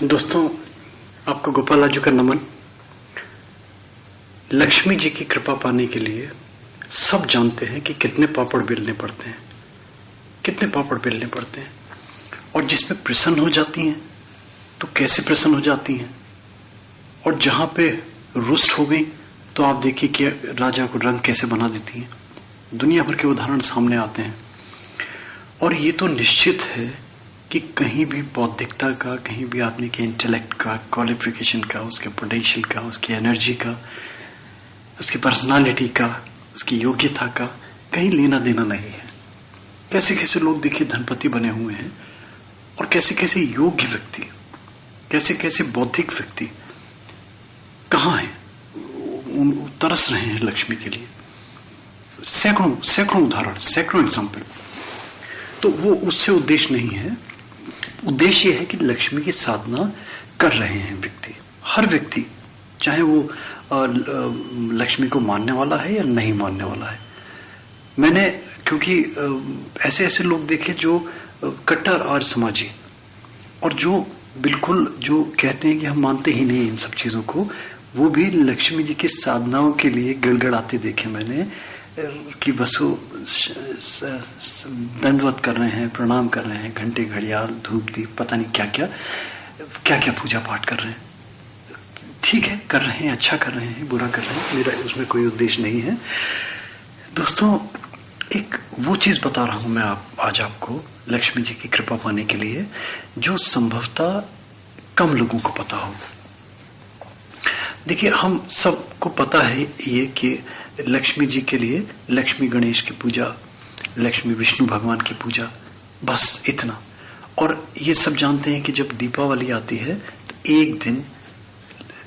दोस्तों, आपको गोपाल आजू का नमन। लक्ष्मी जी की कृपा पाने के लिए सब जानते हैं कि कितने पापड़ बेलने पड़ते हैं, कितने पापड़ बेलने पड़ते हैं, और जिसमें प्रसन्न हो जाती हैं तो कैसे प्रसन्न हो जाती हैं, और जहां पे रुष्ट हो गई तो आप देखिए कि राजा को रंग कैसे बना देती हैं। दुनिया भर के उदाहरण सामने आते हैं। और ये तो निश्चित है कि कहीं भी बौद्धिकता का, कहीं भी आदमी के इंटेलेक्ट का, क्वालिफिकेशन का, उसके पोटेंशियल का, उसकी एनर्जी का, उसकी पर्सनालिटी का, उसकी योग्यता का कहीं लेना देना नहीं है। कैसे कैसे लोग देखिए धनपति बने हुए हैं, और कैसे कैसे योग्य व्यक्ति, कैसे कैसे बौद्धिक व्यक्ति कहाँ हैं, तरस रहे हैं लक्ष्मी के लिए। सैकड़ों सैकड़ों उदाहरण, सैकड़ों एग्जाम्पल। तो वो उससे उद्देश्य नहीं है। उद्देश्य है कि लक्ष्मी की साधना कर रहे हैं व्यक्ति, हर व्यक्ति, चाहे वो लक्ष्मी को मानने वाला है या नहीं मानने वाला है। मैंने क्योंकि ऐसे ऐसे लोग देखे जो कट्टर आर्य समाजी, और जो बिल्कुल जो कहते हैं कि हम मानते ही नहीं इन सब चीजों को, वो भी लक्ष्मी जी की साधनाओं के लिए गिड़गिड़ाते देखे मैंने कि बस वो दंडवत कर रहे हैं, प्रणाम कर रहे हैं, घंटे घड़ियाल धूप दीप पता नहीं क्या क्या पूजा पाठ कर रहे हैं। ठीक है, कर रहे हैं, अच्छा कर रहे हैं, बुरा कर रहे हैं, मेरा उसमें कोई उद्देश्य नहीं है। दोस्तों, एक वो चीज बता रहा हूं मैं आज आपको लक्ष्मी जी की कृपा पाने के लिए, जो संभवतः कम लोगों को पता हो। देखिए, हम सबको पता है ये कि लक्ष्मी जी के लिए लक्ष्मी गणेश की पूजा, लक्ष्मी विष्णु भगवान की पूजा, बस इतना। और ये सब जानते हैं कि जब दीपावली आती है तो एक दिन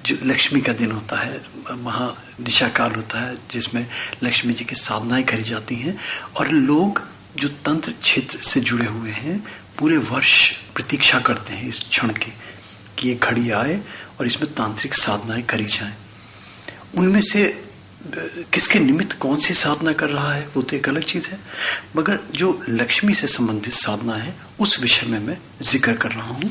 जो लक्ष्मी का दिन होता है, महानिशा काल होता है, जिसमें लक्ष्मी जी की साधनाएं करी जाती हैं। और लोग जो तंत्र क्षेत्र से जुड़े हुए हैं पूरे वर्ष प्रतीक्षा करते हैं इस क्षण की कि ये घड़ी आए और इसमें तांत्रिक साधनाएं करी जाएं। उनमें से किसके निमित्त कौन सी साधना कर रहा है वो तो एक अलग चीज है, मगर जो लक्ष्मी से संबंधित साधना है उस विषय में मैं जिक्र कर रहा हूं।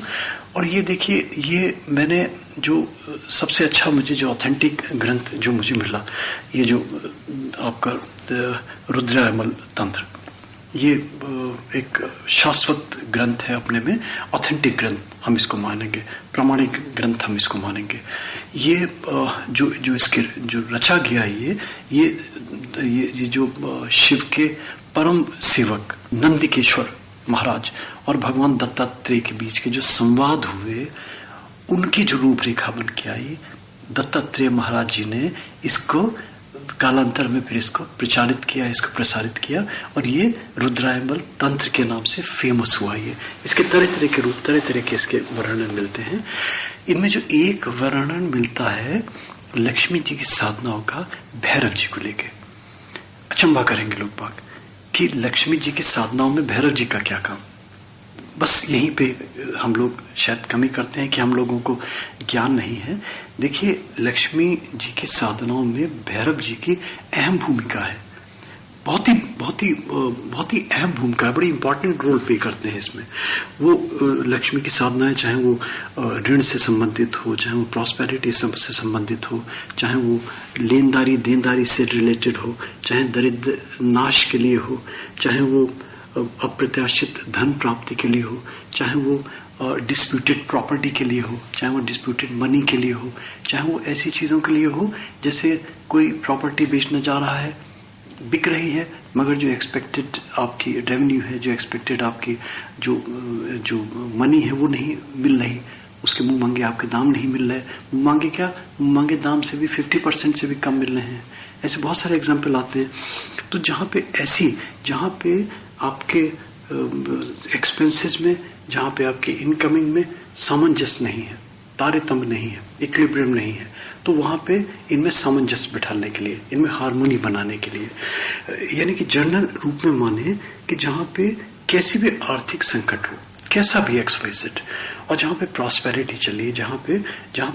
और ये देखिए, ये मैंने जो सबसे अच्छा मुझे जो ऑथेंटिक ग्रंथ जो मुझे मिला, ये जो आपका रुद्रायमल तंत्र, ये एक शाश्वत ग्रंथ है अपने में, ऑथेंटिक ग्रंथ हम इसको मानेंगे, प्रामाणिक ग्रंथ हम इसको मानेंगे। ये जो इसके जो रचा गया है, ये जो शिव के परम सेवक नंदिकेश्वर महाराज और भगवान दत्तात्रेय के बीच के जो संवाद हुए, उनकी जो रूपरेखा बन के आई, दत्तात्रेय महाराज जी ने इसको कालांतर में फिर इसको प्रचारित किया, इसको प्रसारित किया, और ये रुद्रायमल तंत्र के नाम से फेमस हुआ। ये इसके तरह तरह के रूप, तरह तरह के इसके वर्णन मिलते हैं। इनमें जो एक वर्णन मिलता है लक्ष्मी जी की साधनाओं का, भैरव जी को लेके अचंभा करेंगे लोग बाग कि लक्ष्मी जी की साधनाओं में भैरव जी का क्या काम। बस यहीं पे हम लोग शायद कमी करते हैं कि हम लोगों को ज्ञान नहीं है। देखिए, लक्ष्मी जी की साधनाओं में भैरव जी की अहम भूमिका है, बहुत ही अहम भूमिका है, बड़ी इंपॉर्टेंट रोल प्ले करते हैं इसमें। वो लक्ष्मी की साधनाएं, चाहे वो ऋण से संबंधित हो, चाहे वो प्रॉस्पेरिटी से संबंधित हो, चाहे वो लेनदारी देनदारी से रिलेटेड हो, चाहे दरिद्र नाश के लिए हो, चाहे वो अप्रत्याशित धन प्राप्ति के लिए हो, चाहे वो डिस्प्यूटेड प्रॉपर्टी के लिए हो, चाहे वो डिस्प्यूटेड मनी के लिए हो, चाहे वो ऐसी चीज़ों के लिए हो जैसे कोई प्रॉपर्टी बेचने जा रहा है, बिक रही है, मगर जो एक्सपेक्टेड आपकी रेवेन्यू है, जो एक्सपेक्टेड आपकी जो मनी है वो नहीं मिल रही, उसके मुंह मांगे आपके दाम नहीं मिल रहे। मुंह मांगे क्या, मुंह मांगे दाम से भी 50% से भी कम मिल रहे हैं। ऐसे बहुत सारे एग्जाम्पल आते हैं। तो जहाँ पे आपके एक्सपेंसेस में, जहाँ पे आपके इनकमिंग में सामंजस्य नहीं है, तारतम्य नहीं है, इक्विलिब्रियम नहीं है, तो वहाँ पे इनमें सामंजस्य बिठाने के लिए, इनमें हार्मोनी बनाने के लिए, यानी कि जनरल रूप में माने कि जहाँ पे कैसी भी आर्थिक संकट हो, कैसा भी XYZ, और जहाँ पे प्रॉस्पेरिटी चलिए, जहाँ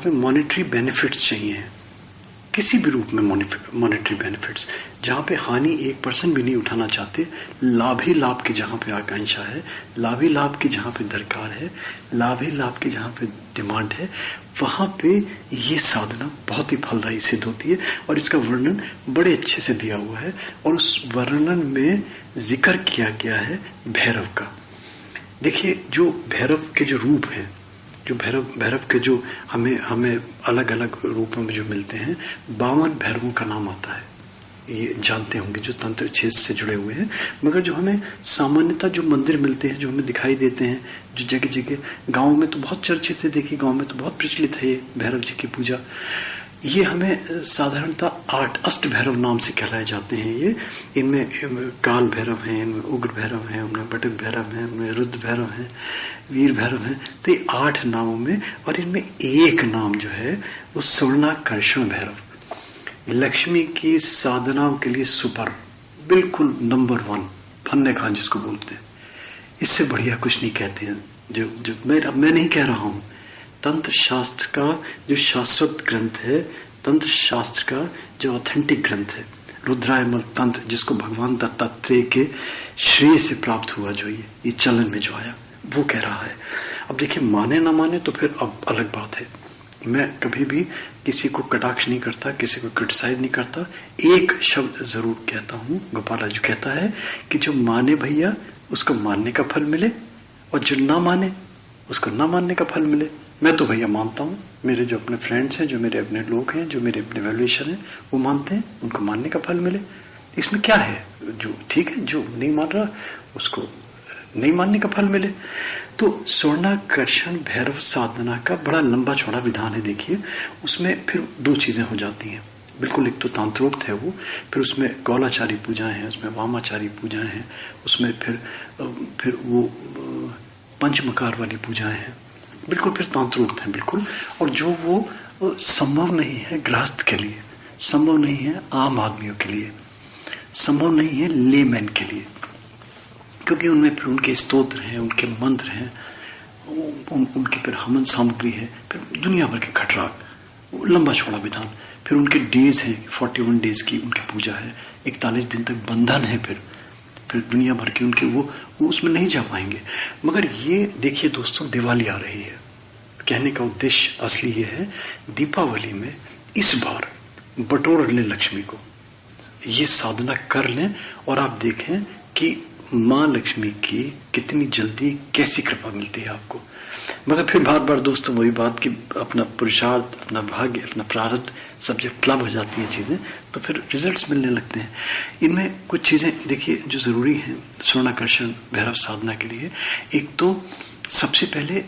पे मॉनेटरी बेनिफिट्स चाहिए, किसी भी रूप में मॉनेटरी बेनिफिट्स, जहाँ पे हानि 1% भी नहीं उठाना चाहते, लाभ ही लाभ की जहाँ पे आकांक्षा है, लाभ ही लाभ की जहाँ पे दरकार है, लाभ ही लाभ की जहाँ पे डिमांड है, वहाँ पे ये साधना बहुत ही फलदायी सिद्ध होती है। और इसका वर्णन बड़े अच्छे से दिया हुआ है और उस वर्णन में जिक्र किया गया है भैरव का। देखिए, जो भैरव के जो रूप हैं, जो भैरव के जो हमें अलग अलग रूपों में जो मिलते हैं, 52 भैरवों का नाम आता है, ये जानते होंगे जो तंत्र क्षेत्र से जुड़े हुए हैं। मगर जो हमें सामान्यतः जो मंदिर मिलते हैं, जो हमें दिखाई देते हैं, जो जगह जगह, गाँव में तो बहुत चर्चित है, देखिए गाँव में तो बहुत प्रचलित है ये भैरव जी की पूजा। ये हमें साधारणतः 8 अष्ट भैरव नाम से कहलाए जाते हैं। ये इनमें काल भैरव हैं, इनमें उग्र भैरव हैं, उनमें बटक भैरव हैं, उनमें रुद्र भैरव हैं, वीर भैरव हैं। तो ये 8 नामों में, और इनमें एक नाम जो है वो स्वर्णाकर्षण भैरव, लक्ष्मी की साधनाओं के लिए सुपर, बिल्कुल नंबर 1, फन्ने खान जिसको बोलते हैं। इससे बढ़िया कुछ नहीं कहते हैं। जो मैं नहीं कह रहा हूँ, तंत्र शास्त्र का जो शाश्वत ग्रंथ है, तंत्र शास्त्र का जो ऑथेंटिक ग्रंथ है, रुद्रायमल तंत्र, जिसको भगवान दत्तात्रेय के श्रेय से प्राप्त हुआ, जो ये चलन में जो आया, वो कह रहा है। अब देखिए, माने ना माने तो फिर अब अलग बात है। मैं कभी भी किसी को कटाक्ष नहीं करता, किसी को क्रिटिसाइज नहीं करता। एक शब्द जरूर कहता हूँ, गोपाला जो कहता है कि जो माने भैया उसको मानने का फल मिले, और जो ना माने उसको ना मानने का फल मिले। मैं तो भैया मानता हूँ, मेरे जो अपने फ्रेंड्स हैं, जो मेरे अपने लोग हैं, जो मेरे अपने वैल्यूएशन हैं, वो मानते हैं, उनको मानने का फल मिले। इसमें क्या है? जो ठीक है, जो नहीं मान रहा उसको नहीं मानने का फल मिले। तो स्वर्णाकर्षण भैरव साधना का बड़ा लंबा चौड़ा विधान है। देखिए, उसमें फिर 2 चीजें हो जाती हैं, बिल्कुल। एक तो तांत्रोक्त है वो, फिर उसमें गौलाचारी पूजाएं हैं, उसमें वामाचारी पूजाएं हैं, उसमें फिर वो पंचमकार वाली पूजाएं हैं, बिल्कुल फिर तांत्रोक्त है, बिल्कुल। और जो वो संभव नहीं है गृहस्थ के लिए, संभव नहीं है आम आदमियों के लिए, संभव नहीं है लेमैन के लिए, क्योंकि उनमें फिर उनके स्तोत्र हैं, उनके मंत्र हैं, उनकी फिर हवन सामग्री है, फिर दुनिया भर के खटराग, लंबा छोड़ा विधान। फिर उनके डेज हैं, 41 डेज की उनकी पूजा है, 41 दिन तक बंधन है, फिर दुनिया भर के उनके वो उसमें नहीं जा पाएंगे। मगर ये देखिए दोस्तों, दिवाली आ रही है, कहने का उद्देश्य असली ये है, दीपावली में इस बार बटोर लें लक्ष्मी को, ये साधना कर लें, और आप देखें कि माँ लक्ष्मी की कितनी जल्दी कैसी कृपा मिलती है आपको। मगर फिर बार बार दोस्तों वही बात कि अपना पुरुषार्थ, अपना भाग्य, अपना प्रारब्ध सब जब क्लब हो जाती हैं चीजें, तो फिर रिजल्ट्स मिलने लगते हैं। इनमें कुछ चीजें देखिए जो जरूरी हैं स्वर्णाकर्षण भैरव साधना के लिए। एक तो सबसे पहले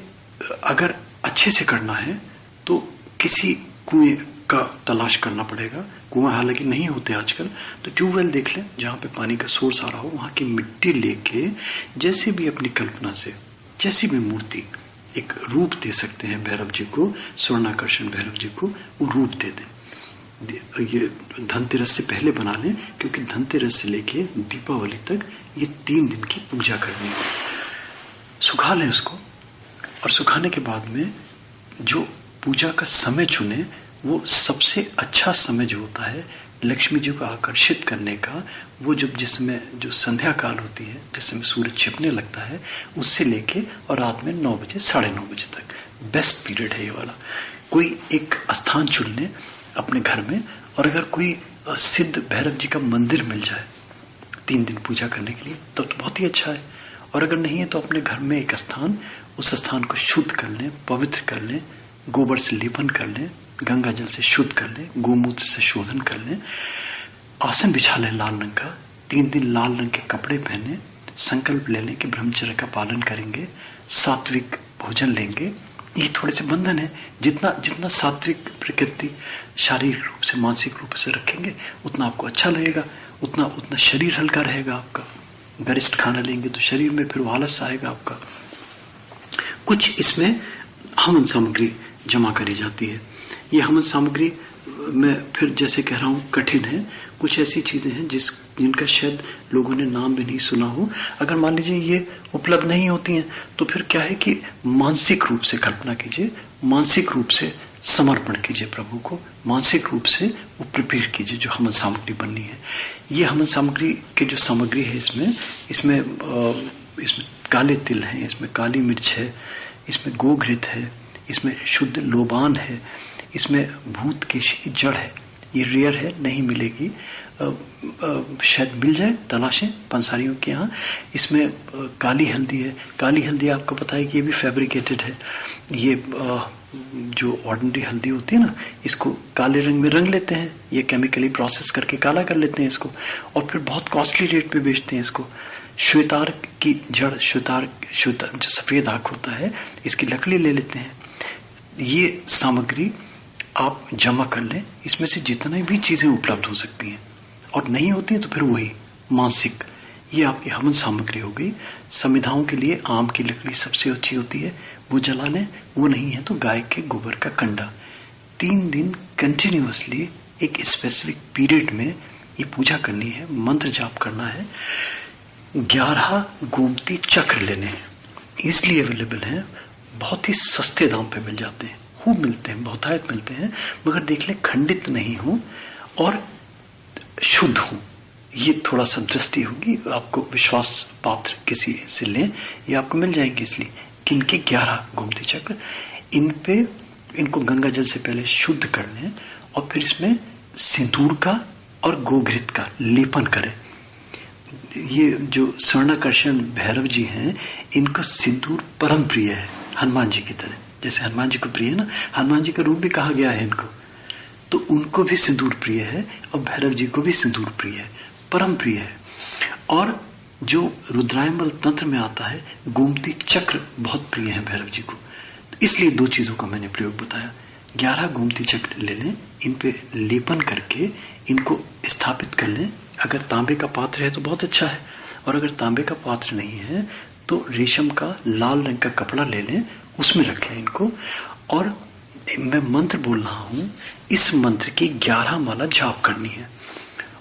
अगर अच्छे से करना है तो किसी कुएं का तलाश करना पड़ेगा। कुआं हालांकि नहीं होते आजकल, तो ट्यूबवेल देख लें जहाँ पे पानी का सोर्स आ रहा हो, वहाँ की मिट्टी लेके जैसे भी अपनी कल्पना से जैसी भी मूर्ति एक रूप दे सकते हैं भैरव जी को, स्वर्णाकर्षण भैरव जी को वो रूप दे दें। ये धनतेरस से पहले बना लें, क्योंकि धनतेरस से लेके दीपावली तक ये 3 दिन की पूजा करनी है। सुखा लें उसको, और सुखाने के बाद में जो पूजा का समय चुने, वो सबसे अच्छा समय जो होता है लक्ष्मी जी को आकर्षित करने का, वो जिसमें जो संध्या काल होती है, जिसमें सूरज छिपने लगता है, उससे लेके और रात में 9 बजे 9:30 बजे तक बेस्ट पीरियड है ये वाला। कोई एक स्थान चुन लें अपने घर में, और अगर कोई सिद्ध भैरव जी का मंदिर मिल जाए 3 दिन पूजा करने के लिए, तो बहुत ही अच्छा है। और अगर नहीं है तो अपने घर में एक स्थान, उस स्थान को शुद्ध कर लें, पवित्र कर लें, गोबर से लेपन कर लें, गंगा जल से शुद्ध कर लें, गोमूत्र से शोधन कर लें, आसन बिछा लें लाल रंग का, 3 दिन लाल रंग के कपड़े पहने, संकल्प ले लें कि ब्रह्मचर्य का पालन करेंगे, सात्विक भोजन लेंगे। ये थोड़े से बंधन है, जितना सात्विक प्रकृति शारीरिक रूप से मानसिक रूप से रखेंगे उतना आपको अच्छा लगेगा, उतना शरीर हल्का रहेगा आपका। गरिष्ठ खाना लेंगे तो शरीर में फिर आलस आएगा आपका। कुछ इसमें हवन सामग्री जमा करी जाती है। ये हवन सामग्री में फिर जैसे कह रहा हूँ कठिन है, कुछ ऐसी चीजें हैं जिनका शायद लोगों ने नाम भी नहीं सुना हो। अगर मान लीजिए ये उपलब्ध नहीं होती हैं, तो फिर क्या है कि मानसिक रूप से कल्पना कीजिए, मानसिक रूप से समर्पण कीजिए प्रभु को, मानसिक रूप से वो प्रिपेयर कीजिए जो हवन सामग्री बननी है। ये हवन सामग्री की जो सामग्री है इसमें काले तिल हैं, इसमें काली मिर्च है, इसमें गोघृत है, इसमें शुद्ध लोबान है, इसमें भूत केशी की जड़ है। ये रेयर है, नहीं मिलेगी, शायद मिल जाए, तलाशें पंसारियों के यहाँ। इसमें काली हल्दी है। काली हल्दी आपको पता है कि ये भी फैब्रिकेटेड है। ये जो ऑर्डिनरी हल्दी होती है ना, इसको काले रंग में रंग लेते हैं, ये केमिकली प्रोसेस करके काला कर लेते हैं इसको, और फिर बहुत कॉस्टली रेट पे बेचते हैं इसको। श्वेतार की जड़, श्वेतार जो सफेद आँख होता है, इसकी लकड़ी ले लेते हैं। ये सामग्री आप जमा कर लें, इसमें से जितनी भी चीजें उपलब्ध हो सकती हैं, और नहीं होती है तो फिर वही मानसिक, ये आपकी हवन सामग्री हो गई। संविधाओं के लिए आम की लकड़ी सबसे अच्छी होती है, वो जला लें। वो नहीं है तो गाय के गोबर का कंडा। 3 दिन कंटिन्यूअसली एक स्पेसिफिक पीरियड में ये पूजा करनी है, मंत्र जाप करना है। 11 गोमती चक्र लेने हैं, इसलिए अवेलेबल हैं, बहुत ही सस्ते दाम पे मिल जाते हैं, खूब मिलते हैं, बहुतायत मिलते हैं, मगर देख लें खंडित नहीं हो और शुद्ध हो। ये थोड़ा सा दृष्टि होगी, आपको विश्वास पात्र किसी से लें, ये आपको मिल जाएंगे। इसलिए किनके 11 गोमती चक्र, इनको गंगा जल से पहले शुद्ध कर लें, और फिर इसमें सिंदूर का और गोघृत का लेपन करें। ये जो स्वर्णाकर्षण भैरव जी हैं, इनका सिंदूर परम प्रिय है, हनुमान जी की तरह। जैसे हनुमान जी को प्रिय है ना, हनुमान जी का रूप भी कहा गया है इनको, तो उनको भी सिंदूर प्रिय है, और भैरव जी को भी सिंदूर प्रिय है, परम प्रिय है। और जो रुद्रायमल तंत्र में आता है, गोमती चक्र बहुत प्रिय है भैरव जी को, इसलिए 2 चीजों का मैंने प्रयोग बताया। 11 गोमती चक्र ले लें, इन पे लेपन करके इनको स्थापित कर लें। अगर तांबे का पात्र है तो बहुत अच्छा है, और अगर तांबे का पात्र नहीं है तो रेशम का लाल रंग का कपड़ा ले लें, उसमें रख लें इनको। और मैं मंत्र बोल रहा हूं, इस मंत्र की 11 माला जाप करनी है,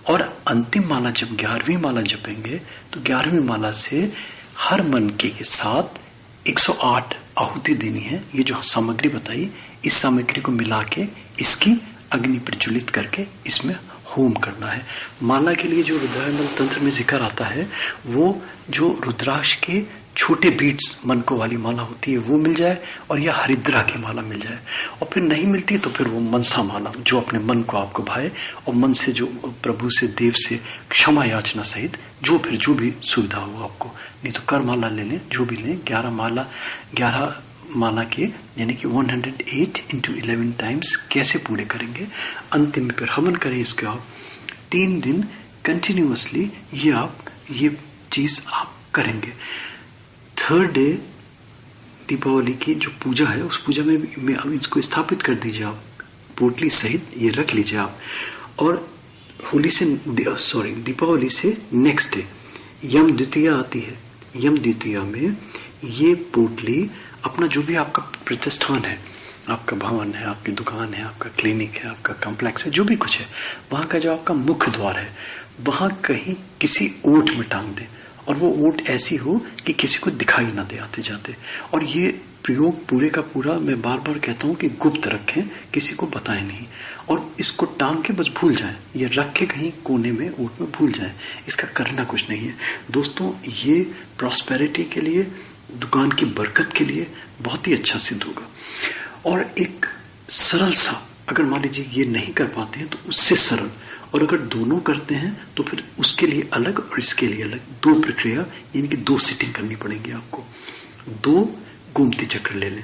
और अंतिम माला जब 11वीं माला जपेंगे तो 11वीं माला से हर मन के साथ 108 आहुति देनी है। ये जो सामग्री बताई, इस सामग्री को मिला के इसकी अग्नि प्रज्वलित करके इसमें होम करना है। माला के लिए जो रुद्रायमल तंत्र में जिक्र आता है, वो जो रुद्राक्ष के छोटे बीट्स मनको वाली माला होती है वो मिल जाए, और या हरिद्रा की माला मिल जाए। और फिर नहीं मिलती तो फिर वो मनसा माला, जो अपने मन को आपको भाए, और मन से जो प्रभु से, देव से क्षमा याचना सहित जो भी सुविधा हो आपको। नहीं तो कर माला ले लें, जो भी लें। 11 माला के यानी कि 108 × 11 टाइम्स कैसे पूरे करेंगे, अंतिम में फिर हवन करें इसके। आप 3 दिन कंटिन्यूअसली ये चीज आप करेंगे। 3rd डे दीपावली की जो पूजा है, उस पूजा में अब इसको स्थापित कर दीजिए आप, पोटली सहित ये रख लीजिए आप। और दीपावली से नेक्स्ट डे यम द्वितीया आती है। यम द्वितीया में ये पोटली अपना जो भी आपका प्रतिष्ठान है, आपका भवन है, आपकी दुकान है, आपका क्लिनिक है, आपका कॉम्प्लेक्स है, जो भी कुछ है, वहां का जो आपका मुख्य द्वार है, वहां कहीं किसी ओट में टांग दें, और वो ओट ऐसी हो कि किसी को दिखाई ना दे आते जाते। और ये प्रयोग पूरे का पूरा, मैं बार बार कहता हूं कि गुप्त रखें, किसी को बताएं नहीं, और इसको टांग के बस भूल जाएं, ये रख के कहीं कोने में ओट में भूल जाएं। इसका करना कुछ नहीं है दोस्तों। ये प्रॉस्पेरिटी के लिए, दुकान की बरकत के लिए बहुत ही अच्छा सिद्ध होगा। और एक सरल सा, अगर मान लीजिए ये नहीं कर पाते हैं तो उससे सरल, और अगर दोनों करते हैं तो फिर उसके लिए अलग और इसके लिए अलग 2 प्रक्रिया, यानी कि 2 सिटिंग करनी पड़ेगी आपको। 2 गोमती चक्र ले लें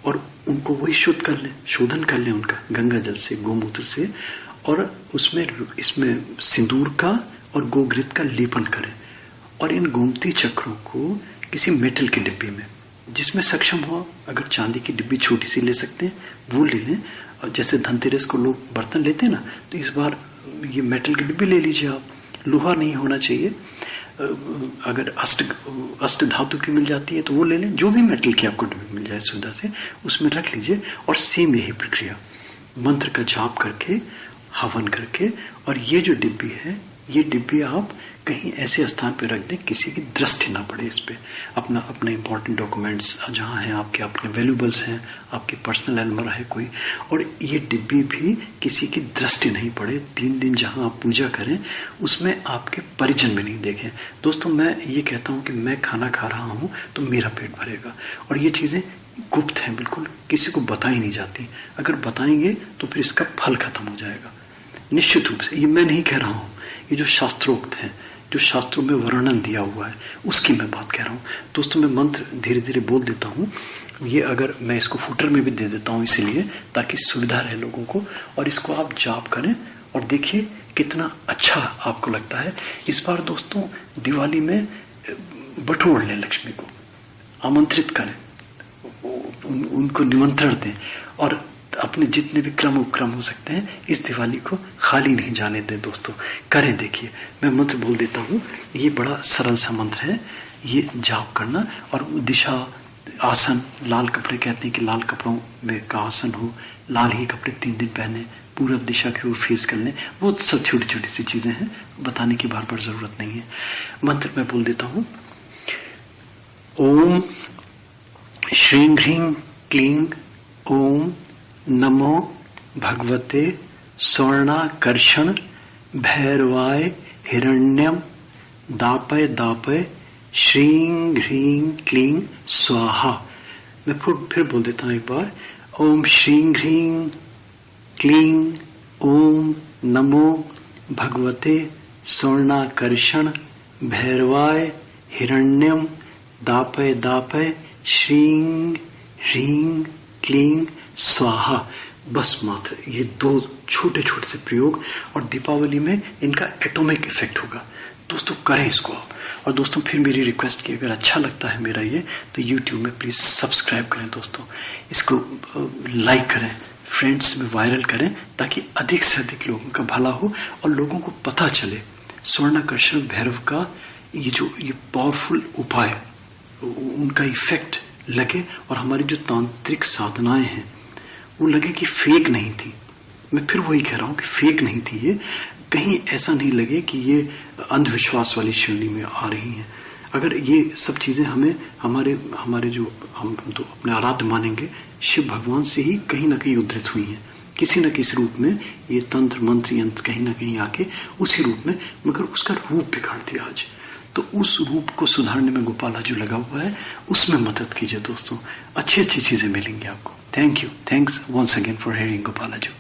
और उनको वही शुद्ध कर लें, शोधन कर लें उनका गंगा जल से, गोमूत्र से, और इसमें सिंदूर का और गोघृत का लेपन करें। और इन गोमती चक्रों को किसी मेटल की डिब्बी में, जिसमें सक्षम हो, अगर चांदी की डिब्बी छोटी सी ले सकते हैं वो ले लें। और जैसे धनतेरस को लोग बर्तन लेते हैं ना, तो इस बार ये मेटल की डिब्बी ले लीजिए आप। लोहा नहीं होना चाहिए, अगर अष्ट धातु की मिल जाती है तो वो ले लें, जो भी मेटल की आपको डिब्बी मिल जाए सुविधा से, उसमें रख लीजिए। और सेम यही प्रक्रिया, मंत्र का जाप करके, हवन करके, और ये जो डिब्बी है ये डिब्बी आप कहीं ऐसे स्थान पे रख दें किसी की दृष्टि ना पड़े इस पे। अपना इंपॉर्टेंट डॉक्यूमेंट्स जहाँ हैं, आपके अपने वैल्यूबल्स हैं, आपकी पर्सनल एल्मर है कोई, और ये डिब्बी भी किसी की दृष्टि नहीं पड़े। 3 दिन जहाँ आप पूजा करें उसमें आपके परिजन भी नहीं देखें। दोस्तों मैं ये कहता हूँ कि मैं खाना खा रहा हूँ तो मेरा पेट भरेगा, और ये चीज़ें गुप्त हैं, बिल्कुल किसी को बताई नहीं जाती। अगर बताएंगे तो फिर इसका फल खत्म हो जाएगा निश्चित रूप से। ये मैं नहीं कह रहा हूँ, ये जो शास्त्रोक्त हैं, जो शास्त्रों में वर्णन दिया हुआ है उसकी मैं बात कह रहा हूँ। दोस्तों मैं मंत्र धीरे धीरे बोल देता हूँ, ये अगर मैं इसको फुटर में भी दे देता हूँ इसीलिए ताकि सुविधा रहे लोगों को, और इसको आप जाप करें और देखिए कितना अच्छा आपको लगता है। इस बार दोस्तों दिवाली में बटोर लें, लक्ष्मी को आमंत्रित करें, उनको निमंत्रण दें, और अपने जितने भी क्रम उपक्रम हो सकते हैं इस दिवाली को खाली नहीं जाने दें। दोस्तों करें, देखिए मैं मंत्र बोल देता हूँ, ये बड़ा सरल सा मंत्र है, ये जाप करना। और दिशा आसन, लाल कपड़े कहते हैं कि लाल कपड़ों में का आसन हो, लाल ही कपड़े 3 दिन पहने, पूरब दिशा की ओर फेस कर लें, वो सब छोटी छोटी सी चीजें हैं, बताने की बार बार जरूरत नहीं है। मंत्र मैं बोल देता हूँ, ओम श्रीं ह्रीं क्लीं ओम नमो भगवते स्वर्णाकर्षण भैरवाय हिरण्यम दापय दापय श्रीं ह्रीं क्लीं स्वाहा। मैं फिर बोल देता हूँ एक बार, ओम श्रीं ह्रीं क्लीं ओम नमो भगवते स्वर्णाकर्षण भैरवाय हिरण्यम दापय दापय श्रीं ह्रीं क्लीं स्वाहा। बस मात्र ये 2 छोटे छोटे से प्रयोग, और दीपावली में इनका एटॉमिक इफेक्ट होगा। दोस्तों करें इसको आप। और दोस्तों फिर मेरी रिक्वेस्ट की, अगर अच्छा लगता है मेरा ये तो YouTube में प्लीज सब्सक्राइब करें दोस्तों, इसको लाइक करें, फ्रेंड्स में वायरल करें, ताकि अधिक से अधिक लोगों का भला हो और लोगों को पता चले स्वर्णाकर्षण भैरव का ये पावरफुल उपाय, उनका इफेक्ट लगे, और हमारी जो तांत्रिक साधनाएं हैं वो लगे कि फेक नहीं थी। मैं फिर वही कह रहा हूँ कि फेक नहीं थी, ये कहीं ऐसा नहीं लगे कि ये अंधविश्वास वाली श्रेणी में आ रही हैं। अगर ये सब चीजें हमें हमारे जो हम तो अपने आराध्य मानेंगे शिव भगवान से ही कहीं ना कहीं उद्धृत हुई हैं, किसी न किसी रूप में ये तंत्र मंत्र यंत्र कहीं ना कहीं आके उसी रूप में, मगर उसका रूप बिगाड़ दिया आज। तो उस रूप को सुधारने में गोपालाजू लगा हुआ है, उसमें मदद कीजिए दोस्तों, अच्छी अच्छी चीजें मिलेंगी आपको। Thank you, thanks once again for hearing गोपालाजू।